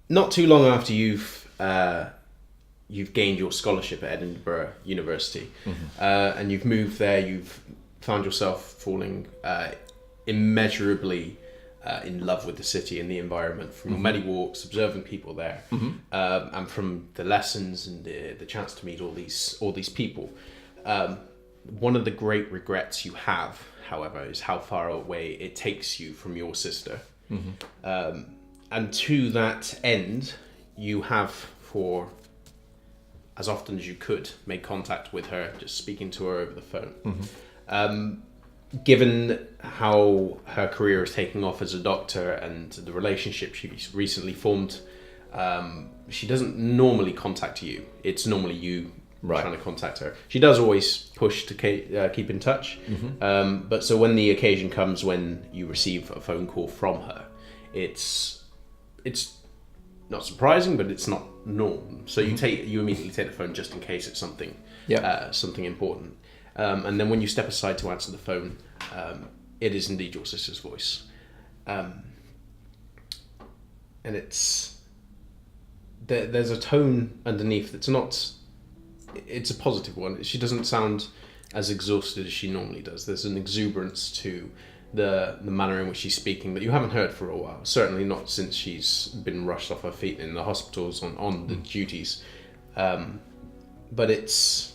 not too long after you've gained your scholarship at Edinburgh University, and you've moved there, you've found yourself falling immeasurably in love with the city and the environment from your many walks, observing people there, and from the lessons and the chance to meet all these people. One of the great regrets you have, however, is how far away it takes you from your sister. And to that end, you have, for as often as you could, made contact with her, just speaking to her over the phone. Given how her career is taking off as a doctor and the relationship she's recently formed, she doesn't normally contact you. It's normally you trying to contact her. She does always push to keep in touch. But so when the occasion comes when you receive a phone call from her, it's not surprising, but it's not norm. So you immediately take the phone just in case it's something important. And then when you step aside to answer the phone, it is indeed your sister's voice. And there's a tone underneath that's not, it's a positive one. She doesn't sound as exhausted as she normally does. There's an exuberance to the manner in which she's speaking that you haven't heard for a while. Certainly not since she's been rushed off her feet in the hospitals on the duties. But it's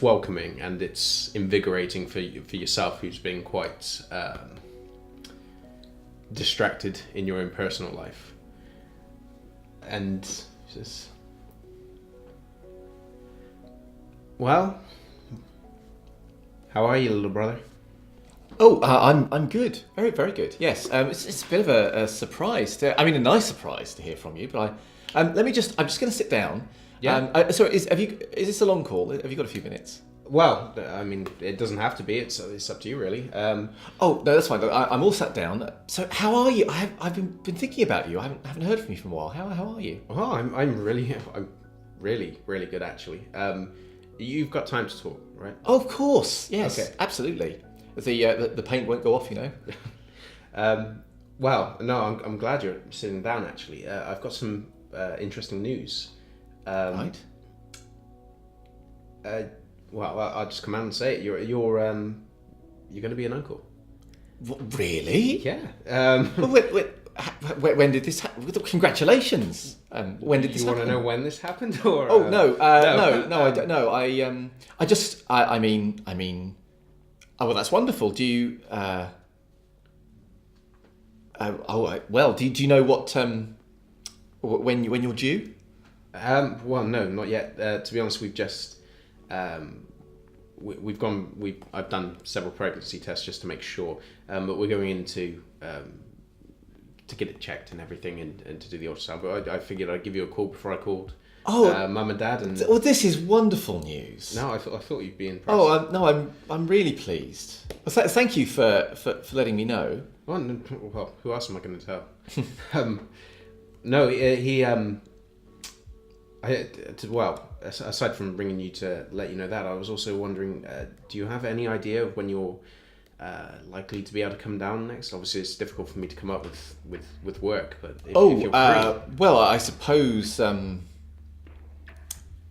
welcoming and it's invigorating for yourself, who's been quite distracted in your own personal life. And just, well, how are you, little brother? Oh, I'm good. Very, very good. Yes, it's a bit of a surprise. A nice surprise to hear from you. But I'm just going to sit down. Yeah. Sorry, is this a long call? Have you got a few minutes? Well, I mean, it doesn't have to be. It's up to you, really. Oh no, that's fine. I'm all sat down. So how are you? I've been thinking about you. I haven't heard from you for a while. How are you? Oh, I'm really good, actually. You've got time to talk, right? Oh, of course. Yes. Okay. Absolutely. The paint won't go off, you know. Well, no, I'm glad you're sitting down. Actually, I've got some interesting news. Right. Well, I'll just come out and say it. You're going to be an uncle. What, really? Yeah. When did this happen? When did this happen? You want to know when this happened, or? Oh no, no, I don't know. I mean. Oh well, that's wonderful. Do you? Well, do you know what when you're due? Well, no, not yet. To be honest, we've just I've done several pregnancy tests just to make sure, but we're going in to get it checked and everything, and to do the ultrasound. But I figured I'd give you a call before I called. Mum and Dad. And well, this is wonderful news. No, I thought you'd be impressed. Oh, no, I'm really pleased. Well, thank you for letting me know. Well, who else am I going to tell? No, aside from bringing you to let you know that, I was also wondering, do you have any idea of when you're likely to be able to come down next? Obviously, it's difficult for me to come up with work, but if you're free. Well, I suppose.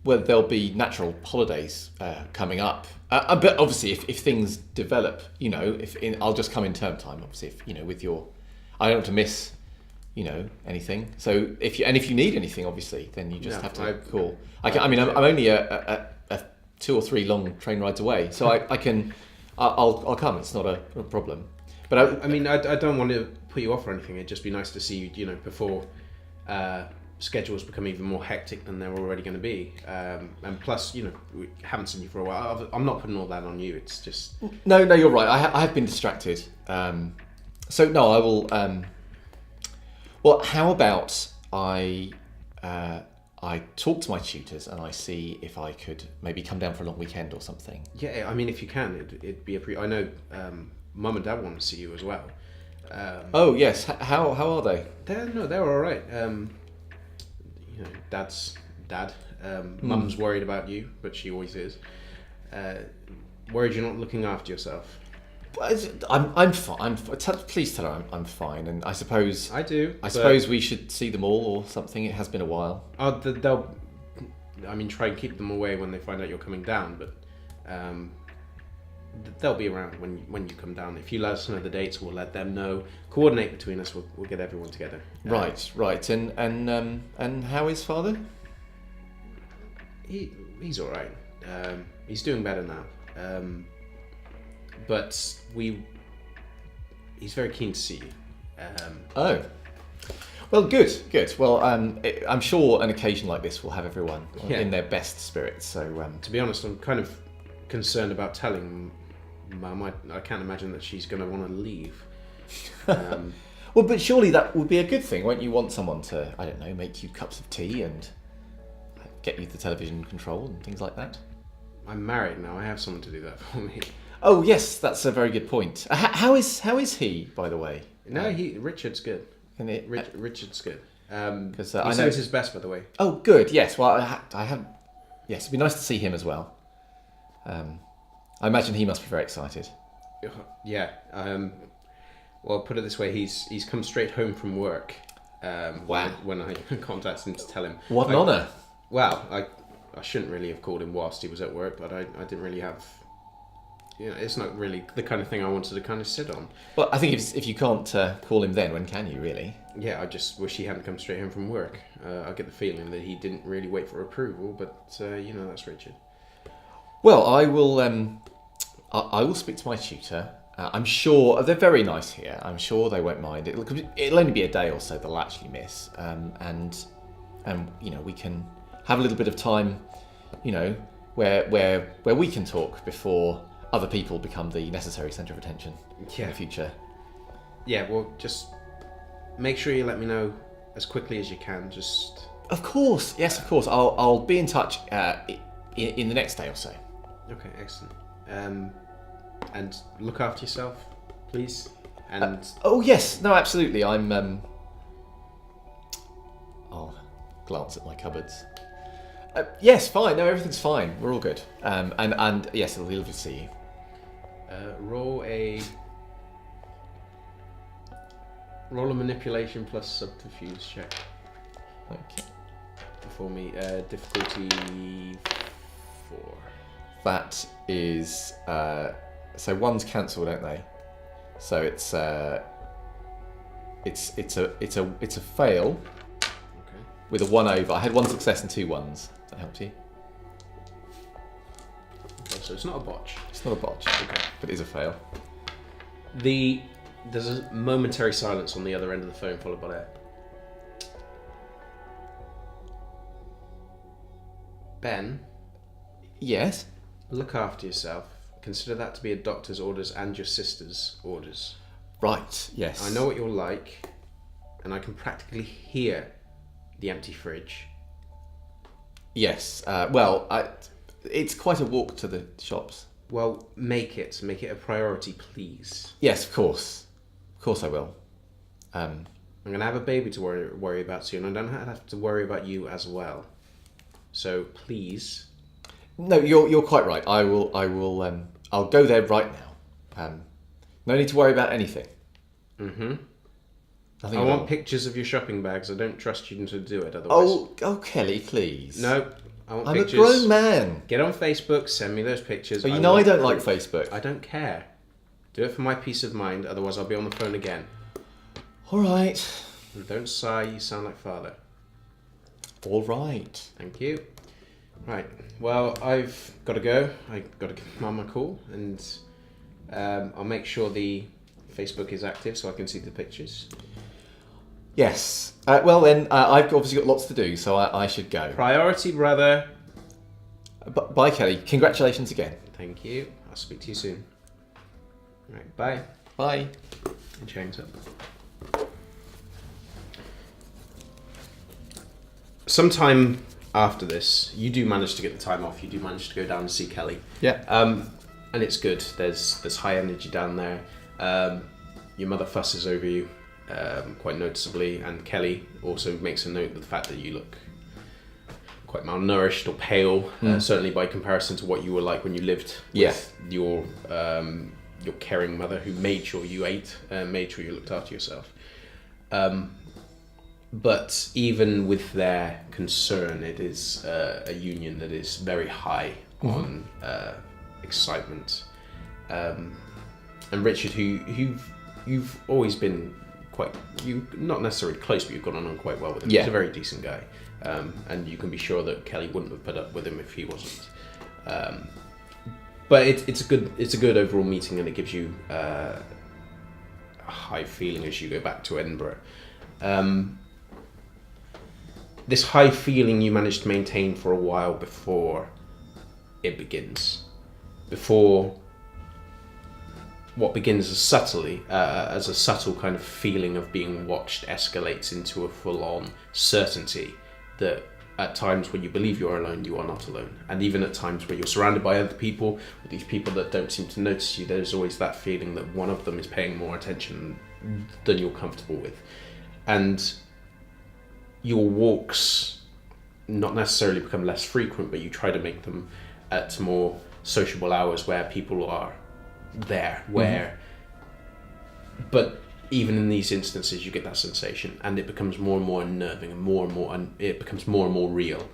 Well, there'll be natural holidays coming up, but obviously, if things develop, you know, I'll just come in term time. Obviously, if you know, I don't want to miss, you know, anything. So if you need anything, obviously, then you just have to call. I'm only a 2 or 3 long train rides away, so I'll come. It's not a problem. But I don't want to put you off or anything. It'd just be nice to see you, you know, before schedules become even more hectic than they're already going to be. And plus, you know, we haven't seen you for a while. I'm not putting all that on you. It's just... No, you're right. I have been distracted. So no, I will... Well, how about I talk to my tutors and I see if I could maybe come down for a long weekend or something. Yeah, I mean, if you can, it'd be I know Mum and Dad want to see you as well. Oh yes, how are they? They're all right. You know, Dad's dad. Mum's worried about you, but she always is. Worried you're not looking after yourself. I'm fine. Please tell her I'm fine. And I suppose I do. I suppose we should see them all or something. It has been a while. They'll. I mean, try and keep them away when they find out you're coming down, but they'll be around when you come down. If you let us know the dates, we'll let them know. Coordinate between us. We'll get everyone together. Right. And how is father? He's all right. He's doing better now. But he's very keen to see you. Well, good. Well, I'm sure an occasion like this will have everyone in their best spirits. So, to be honest, I'm kind of concerned about telling Mum. I can't imagine that she's going to want to leave. Well, but surely that would be a good thing. Won't you want someone to, I don't know, make you cups of tea and get you the television control and things like that? I'm married now. I have someone to do that for me. Oh yes, that's a very good point. How is he, by the way? No, Richard's good. Richard's good. Because he knows his best, by the way. Oh, good. Yes. Well, I have. Yes, it'd be nice to see him as well. I imagine he must be very excited. Yeah. Well, put it this way: he's come straight home from work. Wow. When I contacted him to tell him. What an honour. Well, I shouldn't really have called him whilst he was at work, but I didn't really have. It's not really the kind of thing I wanted to kind of sit on. Well, I think if you can't call him then, when can you really? Yeah, I just wish he hadn't come straight home from work. I get the feeling that he didn't really wait for approval, but that's Richard. Well, I will. I will speak to my tutor. I'm sure they're very nice here. I'm sure they won't mind. It'll only be a day or so they'll actually miss, and we can have a little bit of time, where we can talk before other people become the necessary centre of attention in the future. Yeah, well, just make sure you let me know as quickly as you can. Just of course, yes, of course. I'll be in touch in the next day or so. Okay, excellent. And look after yourself, please. And oh yes, no, absolutely. I'll glance at my cupboards. Yes, fine. No, everything's fine. We're all good. And yes, it'll be lovely to see you. Roll a manipulation plus subterfuge check. Okay. For me, difficulty 4. That is so one's cancelled, don't they? So it's a fail. Okay. With a 1 over. I had 1 success and 2 ones. That helps you. Okay, so it's not a botch. It's not a botch. Okay. But it is a fail. There's a momentary silence on the other end of the phone, followed by a Ben. Yes. Look after yourself. Consider that to be a doctor's orders and your sister's orders. Right. Yes. I know what you're like, and I can practically hear the empty fridge. Yes. It's quite a walk to the shops. Well, make it a priority, please. Yes, of course. Of course I will. I'm going to have a baby to worry about soon. I don't have to worry about you as well. So please. No, you're quite right. I'll go there right now. No need to worry about anything. Mm-hmm. Nothing I at want all. pictures of your shopping bags. I don't trust you to do it otherwise. Oh, Kelly, please. No, I want I'm pictures. a grown man. Get on Facebook, send me those pictures. But I don't like Facebook. I don't care. Do it for my peace of mind, otherwise I'll be on the phone again. All right. And don't sigh, you sound like father. All right. Thank you. Right, well, I've got to go. I've got to give Mum a call, and I'll make sure the Facebook is active so I can see the pictures. Yes. Well then, I've obviously got lots to do, so I should go. Priority, brother. Bye, Kelly. Congratulations again. Thank you. I'll speak to you soon. Right, bye. Bye. And she hangs up. Sometime after this, you do manage to get the time off. You do manage to go down and see Kelly. Yeah. And it's good. There's high energy down there. Your mother fusses over you quite noticeably, and Kelly also makes a note of the fact that you look quite malnourished or pale, certainly by comparison to what you were like when you lived with your your caring mother who made sure you ate, made sure you looked after yourself. But even with their concern, it is a union that is very high on excitement. And Richard, you've always been not necessarily close, but you've gone on quite well with him. Yeah. He's a very decent guy. And you can be sure that Kelly wouldn't have put up with him if he wasn't. But it's a good overall meeting, and it gives you a high feeling as you go back to Edinburgh. This high feeling you manage to maintain for a while before it begins. Before what begins as a subtle kind of feeling of being watched escalates into a full-on certainty that at times when you believe you're alone, you are not alone. And even at times where you're surrounded by other people, with these people that don't seem to notice you, there's always that feeling that one of them is paying more attention than you're comfortable with. And your walks not necessarily become less frequent, but you try to make them at more sociable hours where people are there, but even in these instances you get that sensation, and it becomes more and more unnerving, and it becomes more and more real,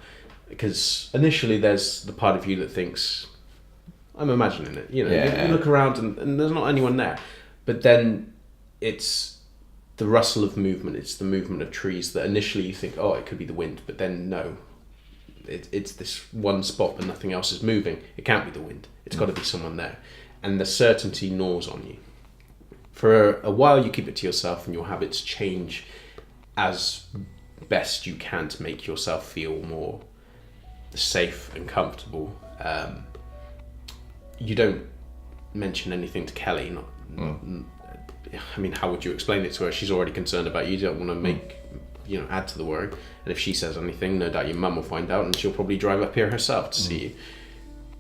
because initially there's the part of you that thinks, I'm imagining it, you look around and there's not anyone there, but then it's the rustle of movement, it's the movement of trees that initially you think, oh, it could be the wind, but then no, it's this one spot but nothing else is moving. It can't be the wind, it's got to be someone there, and the certainty gnaws on you. For a while you keep it to yourself, and your habits change as best you can to make yourself feel more safe and comfortable. You don't mention anything to Kelly. I mean, how would you explain it to her? She's already concerned about you. You don't want to make, add to the worry. And if she says anything, no doubt your mum will find out, and she'll probably drive up here herself to see you.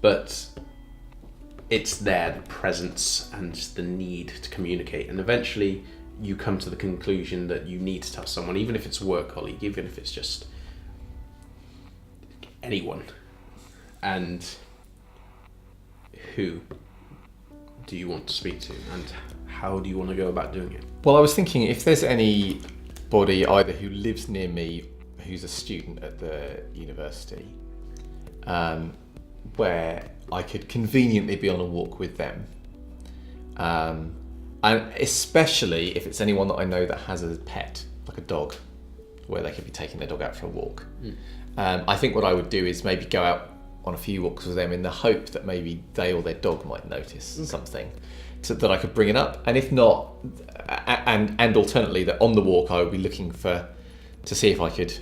But it's there, the presence and the need to communicate. And eventually you come to the conclusion that you need to tell someone, even if it's a work colleague, even if it's just anyone. And who do you want to speak to, and how do you want to go about doing it? Well, I was thinking if there's anybody either who lives near me, who's a student at the university, where I could conveniently be on a walk with them, and especially if it's anyone that I know that has a pet, like a dog, where they could be taking their dog out for a walk. I think what I would do is maybe go out on a few walks with them in the hope that maybe they or their dog might notice something, so that I could bring it up. And if not, and alternately that on the walk I would be looking to see if I could.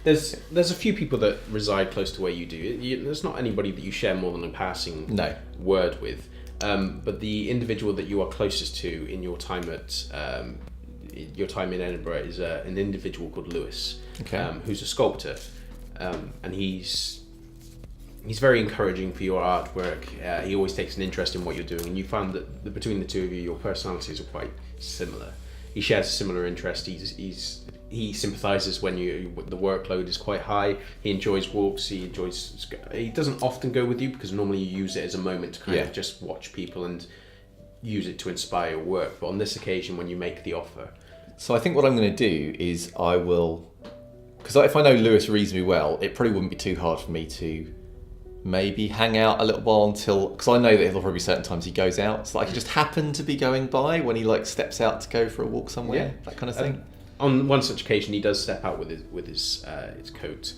There's a few people that reside close to where you do. There's not anybody that you share more than a passing word with. But the individual that you are closest to in your time in Edinburgh is an individual called Lewis, who's a sculptor, and he's very encouraging for your artwork. He always takes an interest in what you're doing, and you find that between the two of you, your personalities are quite similar. He shares a similar interest. He sympathises when the workload is quite high. He enjoys walks. He doesn't often go with you, because normally you use it as a moment to kind of just watch people and use it to inspire your work. But on this occasion, when you make the offer, so I think what I'm going to do is I will, because if I know Lewis reasonably well, it probably wouldn't be too hard for me to maybe hang out a little while until, because I know that there'll probably be certain times he goes out, so I could just happen to be going by when he steps out to go for a walk somewhere, that kind of thing. On one such occasion, he does step out with his coat,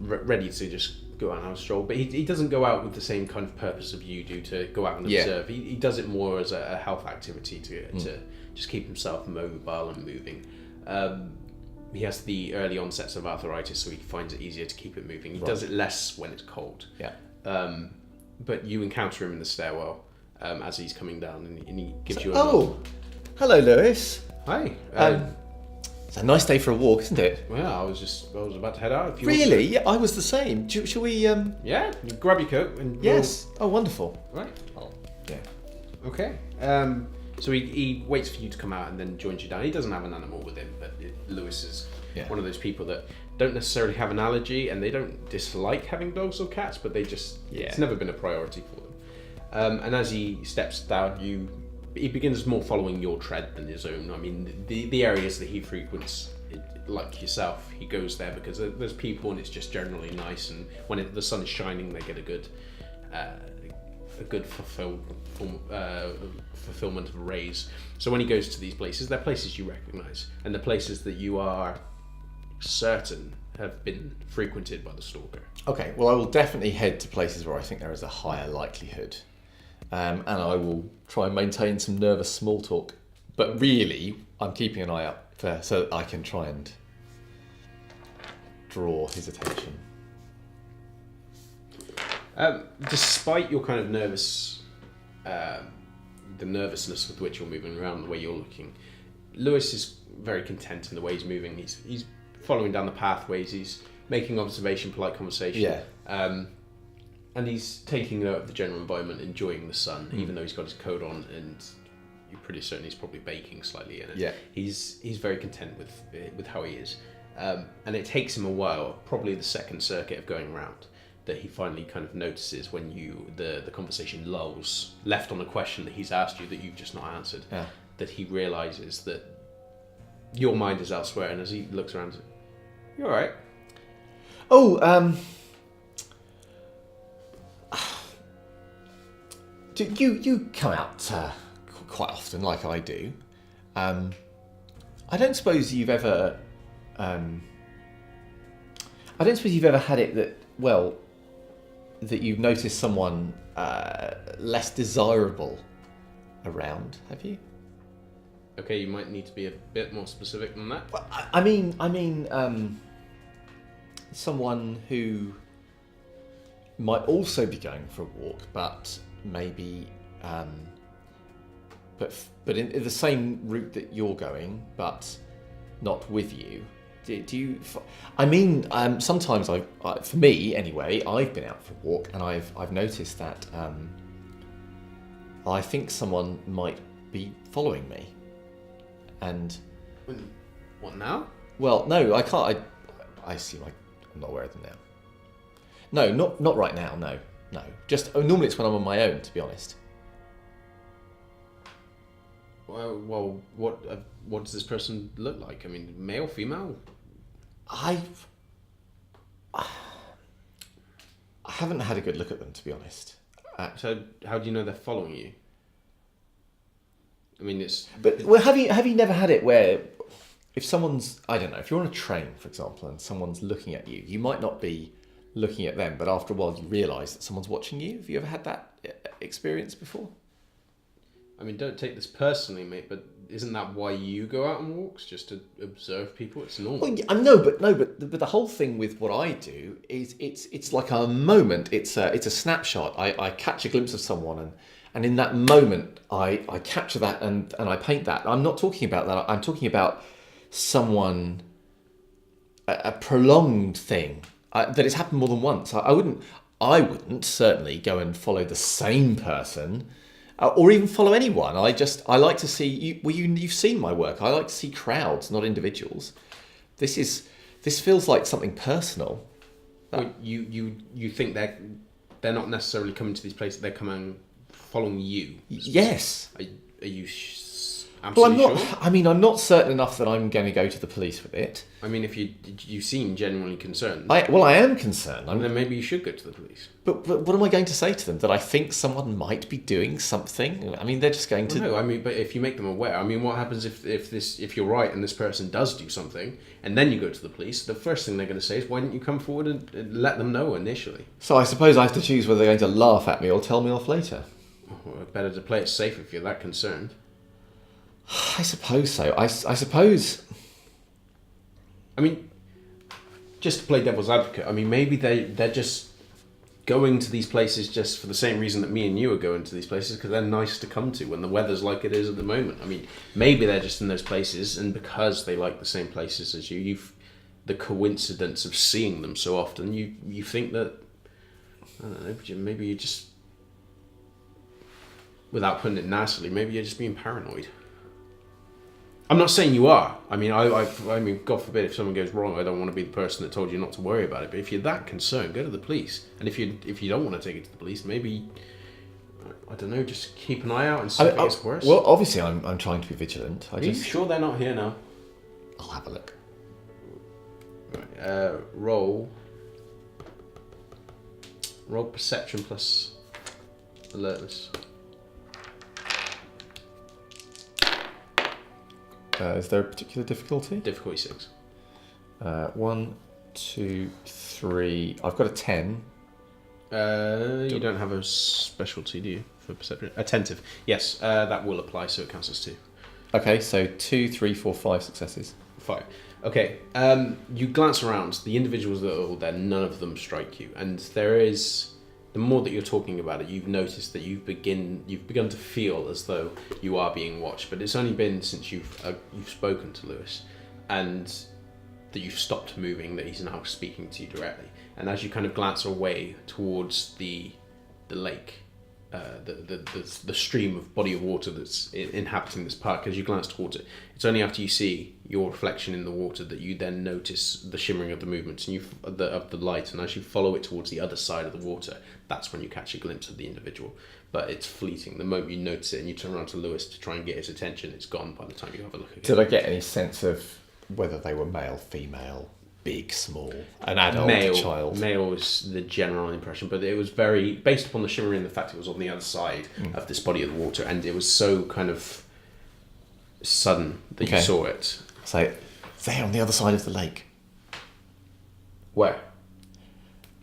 ready to just go out and have a stroll. But he doesn't go out with the same kind of purpose of you do, to go out and observe. He does it more as a health activity to just keep himself mobile and moving. He has the early onsets of arthritis, so he finds it easier to keep it moving. He does it less when it's cold. But you encounter him in the stairwell as he's coming down, and he gives you a nod. Hello, Lewis. Hi. It's a nice day for a walk, isn't it? Well, I was about to head out. If you really? Yeah, I was the same. Shall we? Yeah, you grab your coat and. Yes. Oh, wonderful. Right. Yeah. Okay. So he waits for you to come out and then joins you down. He doesn't have an animal with him, but Lewis is one of those people that don't necessarily have an allergy, and they don't dislike having dogs or cats, but they just it's never been a priority for And as he steps down, he begins more following your tread than his own. I mean, the areas that he frequents, like yourself, he goes there because there's people and it's just generally nice. And when the sun is shining, they get a good fulfillment of rays. So when he goes to these places, they're places you recognise, and the places that you are certain have been frequented by the stalker. Okay, well, I will definitely head to places where I think there is a higher likelihood. And I will try and maintain some nervous small talk. But really, I'm keeping an eye out so that I can try and draw his attention. Despite your kind of the nervousness with which you're moving around, the way you're looking, Lewis is very content in the way he's moving. He's following down the pathways. He's making observation, polite conversation. Yeah. And he's taking note of the general environment, enjoying the sun, even though he's got his coat on, and you're pretty certain he's probably baking slightly in it. Yeah. He's very content with how he is. And it takes him a while, probably the second circuit of going around, that he finally kind of notices when the conversation lulls, left on a question that he's asked you that you've just not answered, that he realises that your mind is elsewhere, and as he looks around, you're all right. Oh, you come out quite often, like I do. I don't suppose you've ever. I don't suppose you've ever had it that you've noticed someone less desirable around, have you? Okay, you might need to be a bit more specific than that. Well, I mean, someone who might also be going for a walk, but maybe, but in the same route that you're going, but not with you. Do you? I mean, sometimes for me anyway, I've been out for a walk and I've noticed that I think someone might be following me, and what now? Well, no, I can't. I assume I'm not aware of them now. No, not right now. No. Just normally it's when I'm on my own, to be honest. Well, what does this person look like? I mean, male, female? I haven't had a good look at them, to be honest. So how do you know they're following you? I mean, it's. But well, have you never had it where if someone's, I don't know, if you're on a train, for example, and someone's looking at you, you might not be looking at them, but after a while you realise that someone's watching you? Have you ever had that experience before? I mean, don't take this personally, mate, but isn't that why you go out on walks? Just to observe people? It's normal. Well, yeah, no, but the whole thing with what I do is it's like a moment. It's a snapshot. I catch a glimpse of someone, and in that moment I capture that and I paint that. I'm not talking about that. I'm talking about someone, a prolonged thing that has happened more than once. I wouldn't certainly go and follow the same person. Or even follow anyone. I like to see you. Well, you've seen my work. I like to see crowds, not individuals. This feels like something personal. Well, you think they're not necessarily coming to these places. They're coming following you. Yes. Are you Well, absolutely sure? I mean, I'm not certain enough that I'm going to go to the police with it. I mean, if you seem genuinely concerned. I am concerned. Then maybe you should go to the police. But what am I going to say to them? That I think someone might be doing something? I mean, they're just going to. No, I mean, but if you make them aware, I mean, what happens if you're right and this person does do something, and then you go to the police? The first thing they're going to say is, "Why didn't you come forward and let them know initially?" So I suppose I have to choose whether they're going to laugh at me or tell me off later. Well, better to play it safe if you're that concerned. I suppose so. I suppose. I mean, just to play devil's advocate, I mean, maybe they're just going to these places just for the same reason that me and you are going to these places, because they're nice to come to when the weather's like it is at the moment. I mean, maybe they're just in those places, and because they like the same places as you, the coincidence of seeing them so often, you think that, I don't know, maybe you just, without putting it nastily, maybe you're just being paranoid. I'm not saying you are. I mean, I mean, God forbid if something goes wrong, I don't want to be the person that told you not to worry about it. But if you're that concerned, go to the police. And if you don't want to take it to the police, maybe I don't know. Just keep an eye out and see if it gets worse. Well, obviously, I'm trying to be vigilant. Are you sure they're not here now? I'll have a look. Right, roll perception plus alertness. Is there a particular difficulty? Difficulty 6. 1, 2, 3. I've got a 10. You don't have a specialty, do you, for perception? Attentive. Yes, that will apply, so it counts as 2. Okay, so 2, 3, 4, 5 successes. 5. Okay. You glance around. The individuals that are all there, none of them strike you, and there is. The more that you're talking about it, you've noticed that you've begun to feel as though you are being watched. But it's only been since you've spoken to Lewis, and that you've stopped moving, that he's now speaking to you directly. And as you kind of glance away towards the lake, the stream of body of water that's inhabiting this park, as you glance towards it, it's only after you see your reflection in the water that you then notice the shimmering of the movements and of the light. And as you follow it towards the other side of the water, that's when you catch a glimpse of the individual. But it's fleeting. The moment you notice it and you turn around to Lewis to try and get his attention, it's gone by the time you have a look again. Did I get any sense of whether they were male, female, big, small, an adult, male, child? Male was the general impression, but it was very based upon the shimmering and the fact it was on the other side of this body of the water, and it was so kind of sudden that you saw it. So they're on the other side of the lake. Where?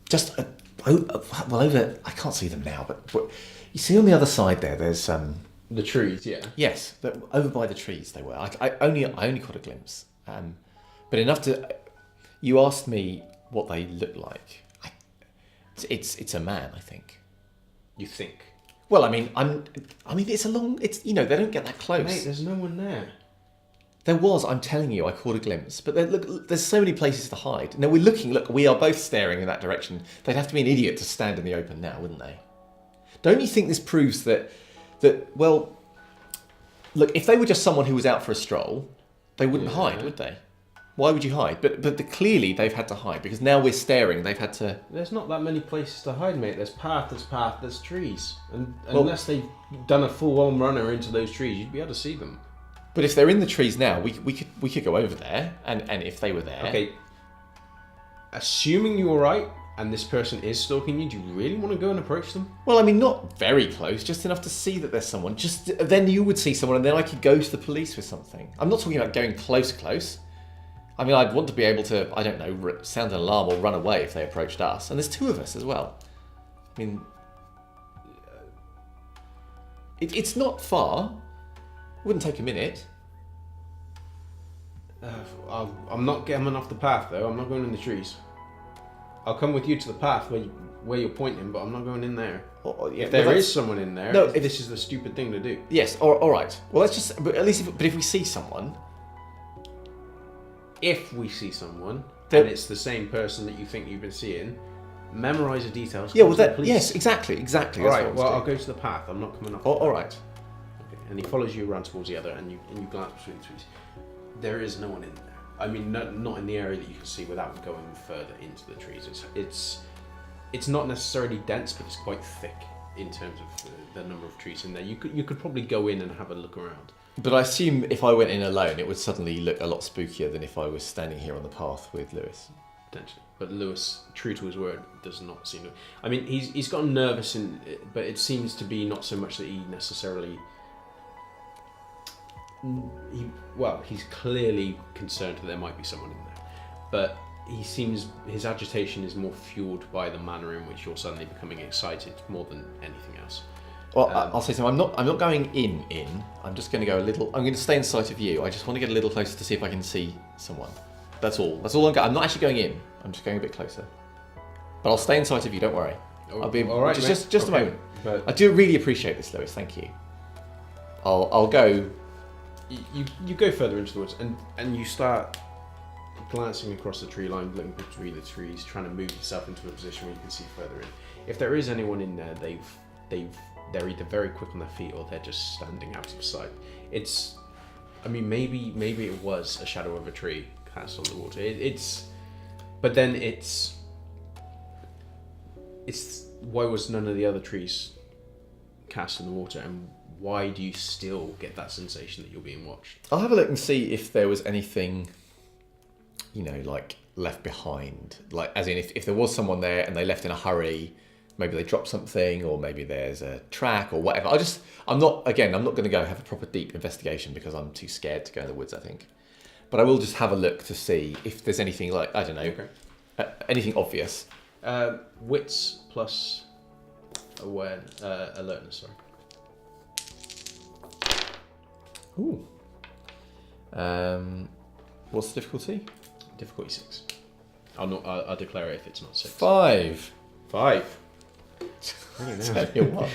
Just well, over. I can't see them now, but you see on the other side there's The trees, yeah. Yes, but over by the trees they were. I only caught a glimpse, but enough to. You asked me what they look like. It's a man, I think. You think? Well, I mean, it's a long. It's they don't get that close. Mate, there's no one there. There was. I'm telling you, I caught a glimpse. But look, there's so many places to hide. Now we're looking. Look, we are both staring in that direction. They'd have to be an idiot to stand in the open now, wouldn't they? Don't you think this proves that well, look, if they were just someone who was out for a stroll, they wouldn't hide, would they? Why would you hide? But clearly they've had to hide because now we're staring. They've had to. There's not that many places to hide, mate. There's path, there's trees, and unless they've done a full-on runner into those trees, you'd be able to see them. But if they're in the trees now, we could go over there, and if they were there. Okay. Assuming you're right, and this person is stalking you, do you really want to go and approach them? Well, I mean, not very close, just enough to see that there's someone. Just then you would see someone, and then I could go to the police with something. I'm not talking about going close. I mean, I'd want to be able to, I don't know, sound an alarm or run away if they approached us. And there's 2 of us as well. I mean, it's not far. It wouldn't take a minute. I'm not getting off the path, though. I'm not going in the trees. I'll come with you to the path where you're pointing, but I'm not going in there. If there is someone in there, this is the stupid thing to do. Yes, all right. Well, let's just, but at least, if we see someone... If we see someone, and it's the same person that you think you've been seeing, memorise the details. Yeah, well, yes, exactly. All right, well, I'll go to the path. I'm not coming off. All right. Okay. And he follows you around towards the other, and you glance between the trees. There is no one in there. I mean, not in the area that you can see without going further into the trees. It's not necessarily dense, but it's quite thick in terms of the number of trees in there. You could probably go in and have a look around. But I assume if I went in alone, it would suddenly look a lot spookier than if I was standing here on the path with Lewis. Potentially. But Lewis, true to his word, does not seem to... I mean, he's gotten nervous, but it seems to be not so much that he necessarily... he's clearly concerned that there might be someone in there. But his agitation is more fueled by the manner in which you're suddenly becoming excited more than anything else. Well, I'll say something. I'm not going in. I'm just going to go a little. I'm going to stay in sight of you. I just want to get a little closer to see if I can see someone. That's all. That's all I'm going. I'm not actually going in. I'm just going a bit closer. But I'll stay in sight of you. Don't worry. I'll be all right. Just a moment. But I do really appreciate this, Lewis. Thank you. I'll go. You go further into the woods and you start glancing across the tree line, looking between the trees, trying to move yourself into a position where you can see further in. If there is anyone in there, they're either very quick on their feet or they're just standing out of sight. Maybe it was a shadow of a tree cast on the water. But then it's why was none of the other trees cast in the water, and why do you still get that sensation that you're being watched? I'll have a look and see if there was anything, like left behind. Like, as in, if there was someone there and they left in a hurry, maybe they dropped something, or maybe there's a track or whatever. I'm not going to go have a proper deep investigation because I'm too scared to go in the woods, I think. But I will just have a look to see if there's anything like, I don't know, anything obvious. Wits plus alertness, sorry. Ooh. What's the difficulty? Difficulty 6. I'll declare it if it's not 6. 5. 5. I don't know. Tell you what.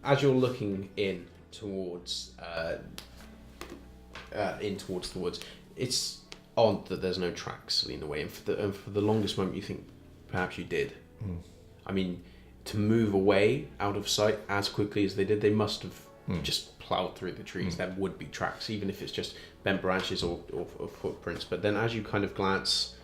As you're looking in towards the woods, it's odd that there's no tracks leading away, and for the longest moment you think perhaps you did. I mean, to move away out of sight as quickly as they did, they must have just ploughed through the trees. There would be tracks, even if it's just bent branches or footprints. But then as you kind of glance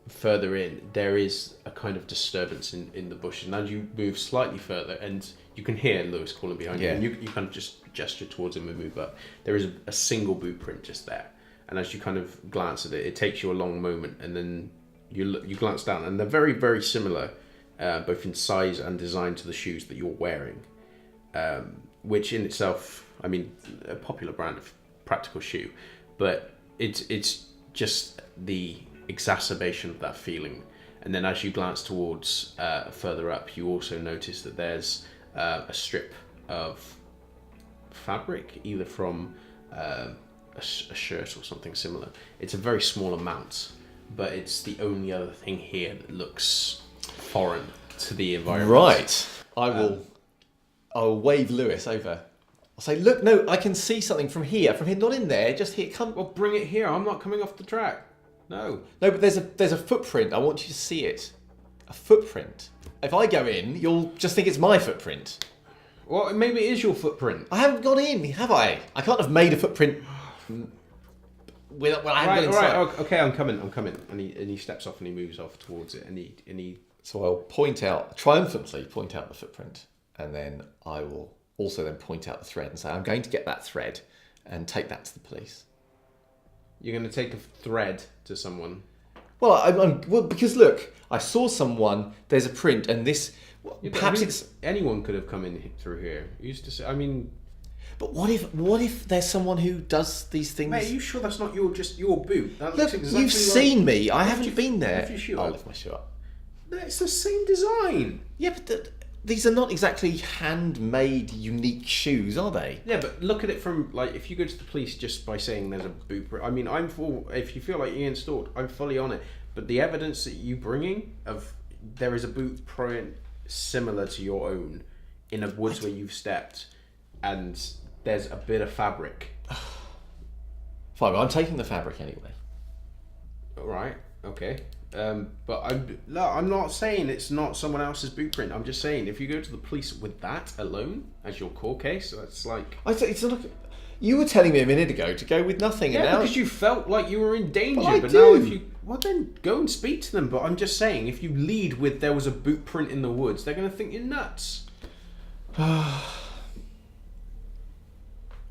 further in, there is a kind of disturbance in the bush. And as you move slightly further, and you can hear Lewis calling behind you, and you kind of just gesture towards him and move up. There is a single boot print just there. And as you kind of glance at it, it takes you a long moment, and then you glance down, and they're very, very similar, both in size and design, to the shoes that you're wearing, which in itself, I mean, a popular brand of practical shoe, but it's just the exacerbation of that feeling. And then as you glance towards further up, you also notice that there's a strip of fabric, either from a shirt or something similar. It's a very small amount, but it's the only other thing here that looks foreign to the environment. Right. I'll wave Lewis over. I'll say, look, no, I can see something from here, not in there, just here. Come. Well, bring it here. I'm not coming off the track. No, but there's a footprint. I want you to see it. A footprint. If I go in, you'll just think it's my footprint. Well, maybe it is your footprint. I haven't gone in, have I? I can't have made a footprint. I haven't gone inside. Right, okay, I'm coming. And he steps off and he moves off towards it, and he. So I'll triumphantly point out the footprint, and then I will also then point out the thread and say, I'm going to get that thread and take that to the police. You're going to take a thread to someone? Well, because look, I saw someone, there's a print, and this, perhaps anyone could have come in through here. Used to say, I mean... But what if there's someone who does these things? Mate, are you sure that's not your boot? That look, exactly you've seen me. I haven't been there. Lift your shoe up. I'll lift my shoe up. No, it's the same design. Yeah, but these are not exactly handmade, unique shoes, are they? Yeah, but look at it from, like, if you go to the police just by saying there's a boot print. I mean, if you feel like you're installed, I'm fully on it. But the evidence that you're bringing of there is a boot print similar to your own in a woods where you've stepped, and there's a bit of fabric. Fine, well, I'm taking the fabric anyway. All right, okay. But I'm not saying it's not someone else's boot print. I'm just saying if you go to the police with that alone as your core case, that's like... It's not. You were telling me a minute ago to go with nothing, and yeah, now because you felt like you were in danger. But now if you... Well, then go and speak to them. But I'm just saying, if you lead with there was a boot print in the woods, they're going to think you're nuts.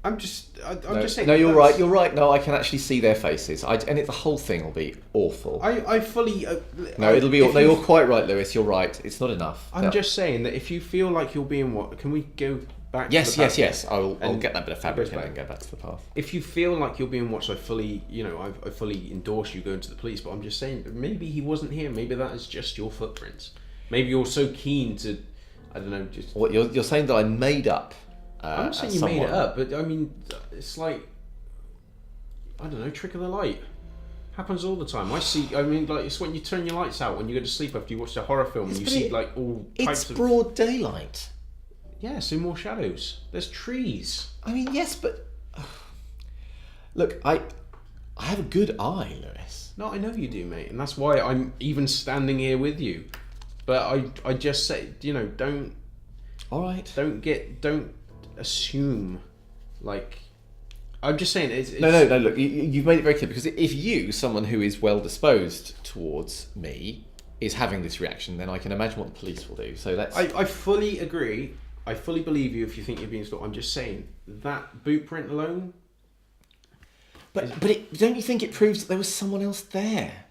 I'm just saying. No, you're right. You're right. No, I can actually see their faces. The whole thing will be awful. I fully. It'll be. No, you're quite right, Lewis. You're right. It's not enough. I'm just saying that if you feel like you're being can we go back? Yes, to the path? yes. I'll get that bit of fabric and then go back to the path. If you feel like you're being watched, I fully endorse you going to the police. But I'm just saying, maybe he wasn't here. Maybe that is just your footprints. Maybe you're so keen to, I don't know, just. What you're saying that I made up. I'm not saying you made it up, but I mean, it's like, I don't know, trick of the light. Happens all the time. It's when you turn your lights out when you go to sleep after you watch a horror film and you see like all types of... It's broad daylight. Yeah, so more shadows. There's trees. I mean, yes, but... Look, I have a good eye, Lewis. No, I know you do, mate, and that's why I'm even standing here with you. But I just say, don't... All right. Don't assume, like, I'm just saying. It's... No. Look, you've made it very clear, because if you, someone who is well disposed towards me, is having this reaction, then I can imagine what the police will do. So let's. I fully agree. I fully believe you if you think you're being stalked. I'm just saying that boot print alone. But don't you think it proves that there was someone else there?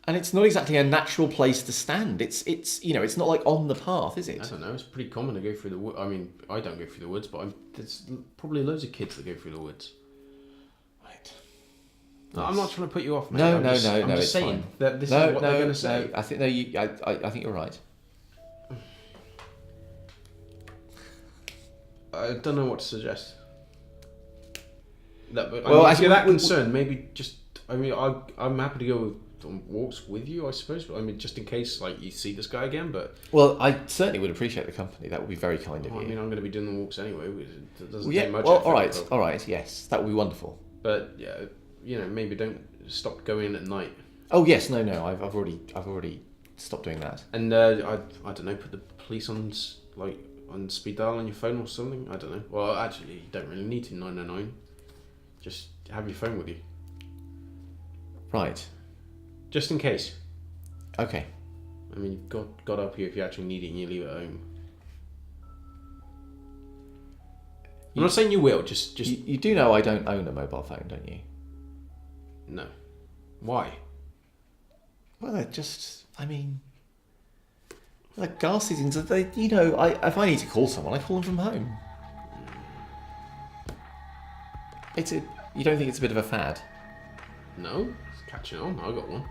And it's not exactly a natural place to stand. It's it's not like on the path, is it? I don't know. It's pretty common to go through the woods. I mean, I don't go through the woods, but there's probably loads of kids that go through the woods. Right. No, I'm not trying to put you off, mate. No, I'm just saying fine. that this is what they're going to say. I think I think you're right. I don't know what to suggest. If actually, you're that concerned, maybe just. I mean, I'm happy to go on walks with you, I suppose. But I mean, just in case, like, you see this guy again. But I certainly would appreciate the company. That would be very kind of you. I mean, I'm going to be doing the walks anyway. It doesn't take much. Well, all right, yes, that would be wonderful. But yeah, maybe don't stop going at night. Oh yes, no, I've already stopped doing that. And I don't know, put the police on speed dial on your phone or something. I don't know. Well, actually, you don't really need to 999. Just have your phone with you. Right. Just in case. Okay. I mean, you've got up here if you actually need it and you leave it at home. I'm not saying you will, just... You do know I don't own a mobile phone, don't you? No. Why? Well, they're just... I mean... Like gas seasons, if I need to call someone, I call them from home. You don't think it's a bit of a fad? No, it's catching on. I got one.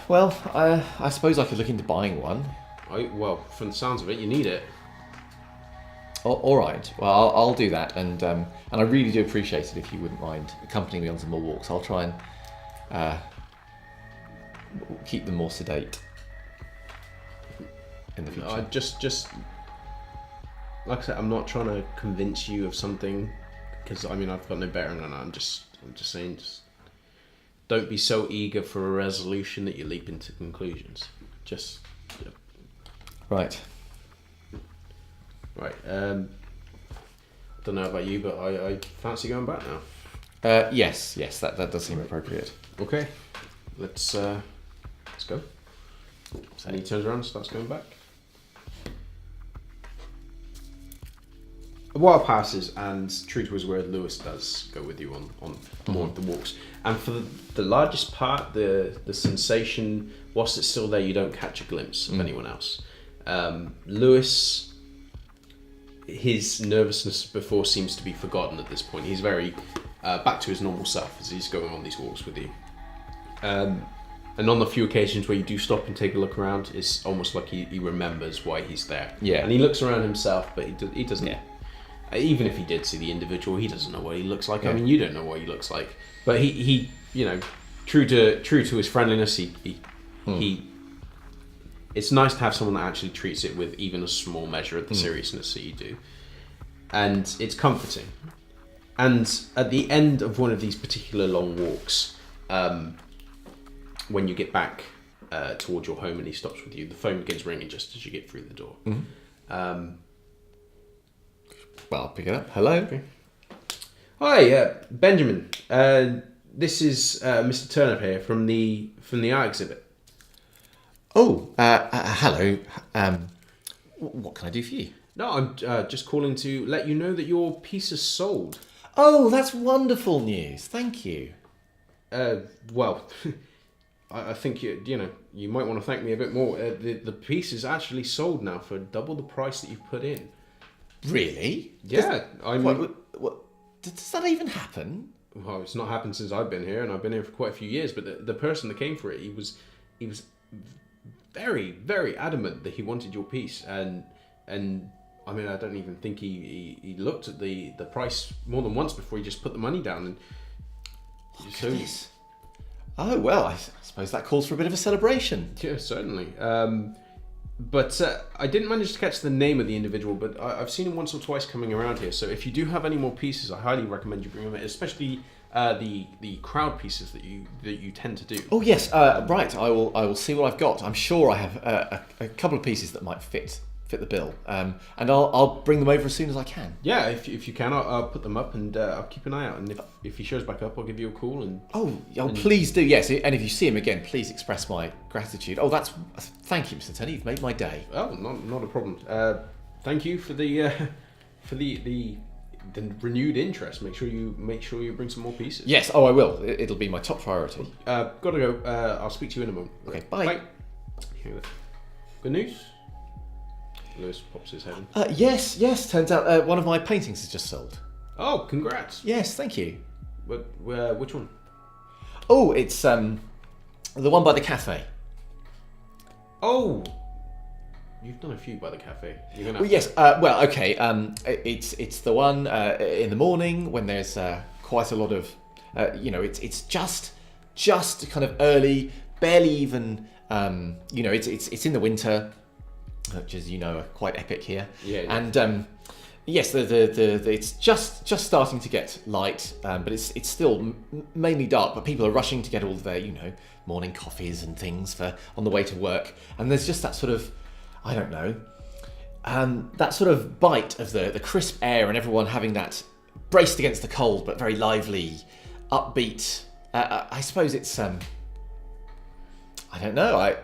Well, I suppose I could look into buying one. Well, from the sounds of it, you need it. Oh, all right. Well, I'll do that, and I really do appreciate it if you wouldn't mind accompanying me on some more walks. I'll try and keep them more sedate in the future. Just like I said, I'm not trying to convince you of something, because I mean I've got no better than that. I'm just saying, just don't be so eager for a resolution that you leap into conclusions. Just right. Don't know about you, but I fancy going back now. Yes, that does seem appropriate. Okay, let's go. And he turns around and starts going back. A while passes, and true to his word, Lewis does go with you on more of the walks. And for the largest part, the sensation, whilst it's still there, you don't catch a glimpse of anyone else. Lewis, his nervousness before seems to be forgotten at this point. He's very back to his normal self as he's going on these walks with you. And on the few occasions where you do stop and take a look around, it's almost like he remembers why he's there. Yeah. And he looks around himself, but he doesn't. Yeah. Even if he did see the individual, he doesn't know what he looks like. Yeah. I mean, you don't know what he looks like. But he true to his friendliness, he it's nice to have someone that actually treats it with even a small measure of the seriousness that you do. And it's comforting. And at the end of one of these particular long walks, when you get back towards your home and he stops with you, the phone begins ringing just as you get through the door. Well, I'll pick it up. Hello. Okay. Hi, Benjamin. This is Mr. Turner here from the art exhibit. Oh, hello. What can I do for you? No, I'm just calling to let you know that your piece is sold. Oh, that's wonderful news. Thank you. Well, I think you might want to thank me a bit more. The piece is actually sold now for double the price that you've put in. Really? Yeah. What, does that even happen? Well, it's not happened since I've been here, and I've been here for quite a few years. But the person that came for it, he was very, very adamant that he wanted your piece, and I mean, I don't even think he looked at the price more than once before he just put the money down. And look at this. Oh well, I suppose that calls for a bit of a celebration. Yeah, certainly. But I didn't manage to catch the name of the individual, but I've seen him once or twice coming around here. So if you do have any more pieces, I highly recommend you bring them in, especially the crowd pieces that you tend to do. Oh yes, right. I will see what I've got. I'm sure I have a couple of pieces that might fit fit the bill. And I'll bring them over as soon as I can. Yeah, if you can, I'll put them up, and I'll keep an eye out. And if he shows back up, I'll give you a call. And please do. Yes, and if you see him again, please express my gratitude. Thank you, Mr. Turner. You've made my day. Oh, not a problem. Thank you for the renewed interest. Make sure you bring some more pieces. Yes. Oh, I will. It'll be my top priority. Gotta go. I'll speak to you in a moment. Okay. Bye. Good news. Lewis pops his head in. Yes. Turns out one of my paintings has just sold. Oh, congrats. Yes, thank you. Which one? Oh, it's the one by the cafe. Oh, you've done a few by the cafe. You're gonna. Well, yes. Okay. It's the one in the morning when there's quite a lot of, it's just kind of early, barely even. It's in the winter, which, as you know, are quite epic here. Yeah. And yes, it's just starting to get light, but it's still mainly dark. But people are rushing to get all their morning coffees and things on the way to work. And there's just that sort of, I don't know, that sort of bite of the crisp air, and everyone having that braced against the cold but very lively, upbeat. I suppose it's I don't know. I